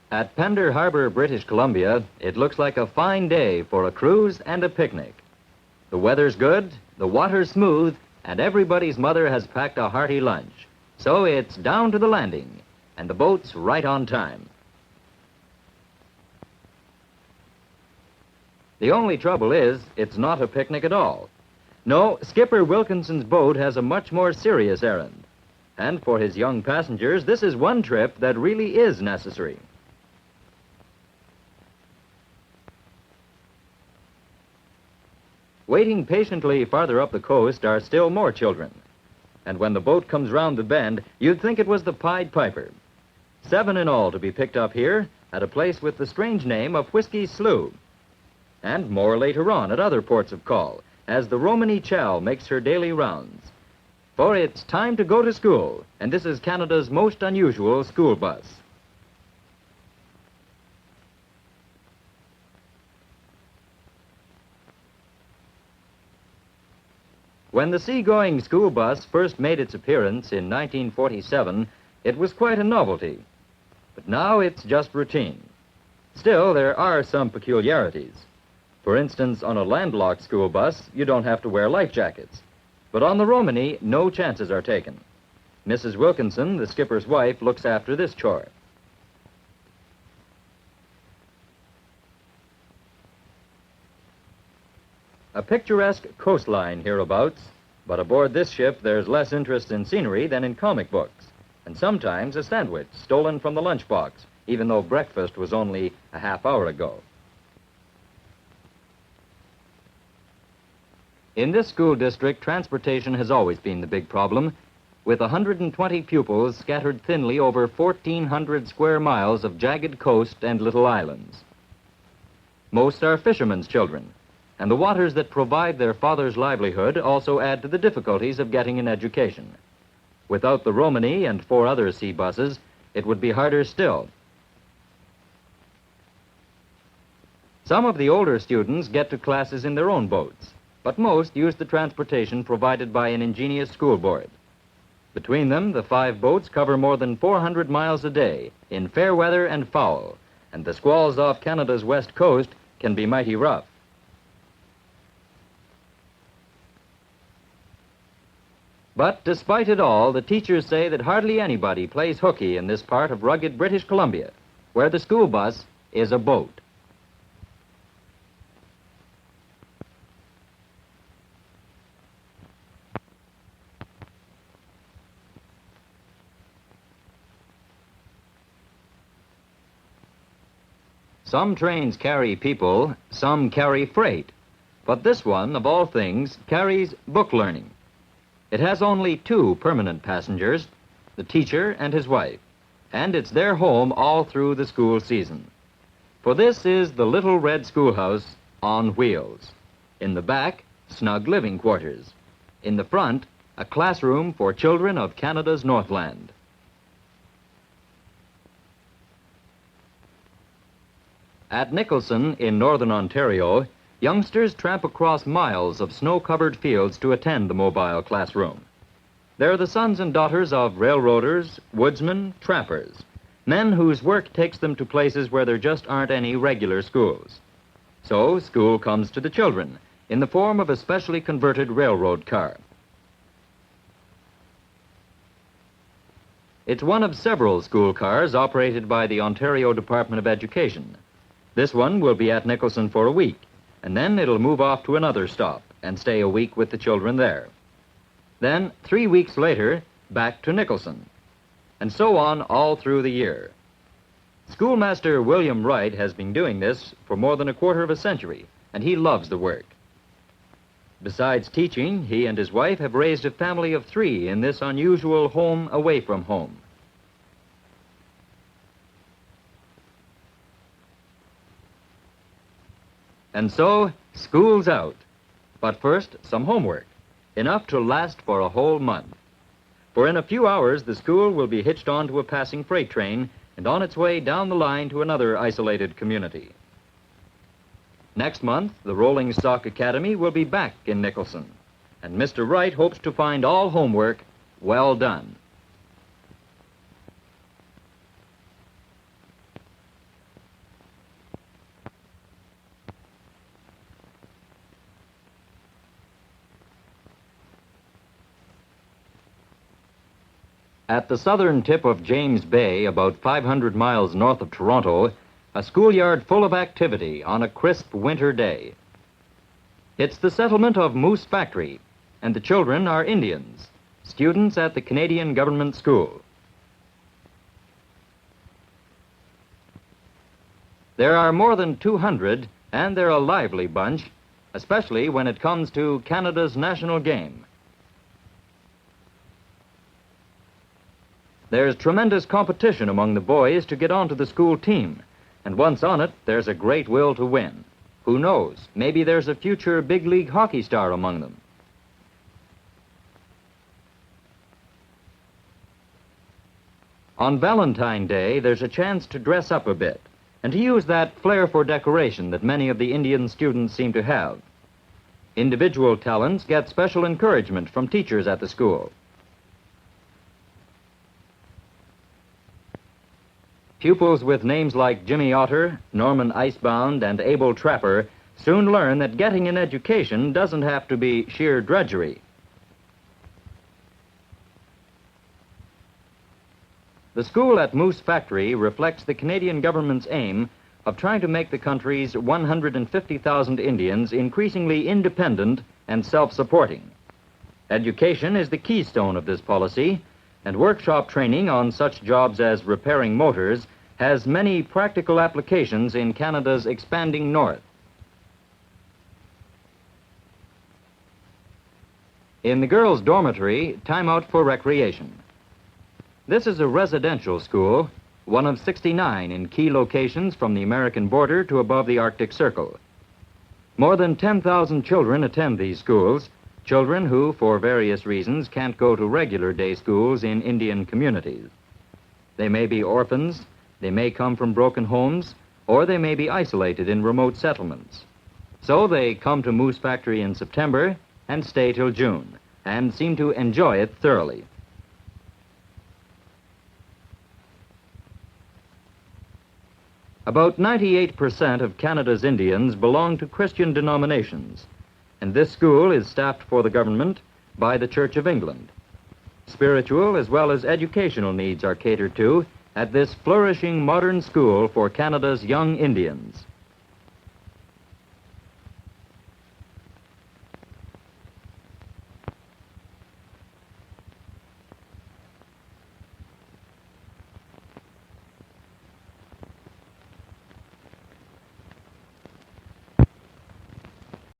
At Pender Harbor, British Columbia, it looks like a fine day for a cruise and a picnic. The weather's good, the water's smooth, and everybody's mother has packed a hearty lunch. So it's down to the landing, and the boat's right on time. The only trouble is, it's not a picnic at all. No, Skipper Wilkinson's boat has a much more serious errand. And for his young passengers, this is one trip that really is necessary. Waiting patiently farther up the coast are still more children. And when the boat comes round the bend, you'd think it was the Pied Piper. 7 in all to be picked up here at a place with the strange name of Whiskey Slough. And more later on at other ports of call, as the Romany Chal makes her daily rounds. For it's time to go to school, and this is Canada's most unusual school bus. When the seagoing school bus first made its appearance in 1947, it was quite a novelty. But now it's just routine. Still, there are some peculiarities. For instance, on a landlocked school bus, you don't have to wear life jackets. But on the Romany, no chances are taken. Mrs. Wilkinson, the skipper's wife, looks after this chore. A picturesque coastline hereabouts, but aboard this ship there's less interest in scenery than in comic books, and sometimes a sandwich stolen from the lunchbox, even though breakfast was only a half hour ago. In this school district, transportation has always been the big problem, with 120 pupils scattered thinly over 1,400 square miles of jagged coast and little islands. Most are fishermen's children, and the waters that provide their father's livelihood also add to the difficulties of getting an education. Without the Romany and 4 other sea buses, it would be harder still. Some of the older students get to classes in their own boats, but most use the transportation provided by an ingenious school board. Between them, the 5 boats cover more than 400 miles a day in fair weather and foul, and the squalls off Canada's west coast can be mighty rough. But despite it all, the teachers say that hardly anybody plays hooky in this part of rugged British Columbia, where the school bus is a boat. Some trains carry people, some carry freight, but this one, of all things, carries book learning. It has only 2 permanent passengers, the teacher and his wife, and it's their home all through the school season. For this is the Little Red Schoolhouse on wheels. In the back, snug living quarters. In the front, a classroom for children of Canada's Northland. At Nicholson, in northern Ontario, youngsters tramp across miles of snow-covered fields to attend the mobile classroom. They're the sons and daughters of railroaders, woodsmen, trappers, men whose work takes them to places where there just aren't any regular schools. So school comes to the children in the form of a specially converted railroad car. It's one of several school cars operated by the Ontario Department of Education. This one will be at Nicholson for a week, and then it'll move off to another stop and stay a week with the children there. Then, 3 weeks later, back to Nicholson, and so on all through the year. Schoolmaster William Wright has been doing this for more than a quarter of a century, and he loves the work. Besides teaching, he and his wife have raised a family of 3 in this unusual home away from home. And so, school's out. But first, some homework, enough to last for a whole month. For in a few hours, the school will be hitched onto a passing freight train and on its way down the line to another isolated community. Next month, the Rolling Stock Academy will be back in Nicholson, and Mr. Wright hopes to find all homework well done. At the southern tip of James Bay, about 500 miles north of Toronto, a schoolyard full of activity on a crisp winter day. It's the settlement of Moose Factory, and the children are Indians, students at the Canadian Government School. There are more than 200, and they're a lively bunch, especially when it comes to Canada's national game. There's tremendous competition among the boys to get onto the school team, and once on it, there's a great will to win. Who knows, maybe there's a future big league hockey star among them. On Valentine's Day, there's a chance to dress up a bit, and to use that flair for decoration that many of the Indian students seem to have. Individual talents get special encouragement from teachers at the school. Pupils with names like Jimmy Otter, Norman Icebound, and Abel Trapper soon learn that getting an education doesn't have to be sheer drudgery. The school at Moose Factory reflects the Canadian government's aim of trying to make the country's 150,000 Indians increasingly independent and self-supporting. Education is the keystone of this policy, and workshop training on such jobs as repairing motors has many practical applications in Canada's expanding north. In the girls' dormitory, time out for recreation. This is a residential school, one of 69 in key locations from the American border to above the Arctic Circle. More than 10,000 children attend these schools, children who, for various reasons, can't go to regular day schools in Indian communities. They may be orphans, they may come from broken homes, or they may be isolated in remote settlements. So they come to Moose Factory in September and stay till June, and seem to enjoy it thoroughly. About 98% of Canada's Indians belong to Christian denominations, and this school is staffed for the government by the Church of England. Spiritual as well as educational needs are catered to at this flourishing modern school for Canada's young Indians.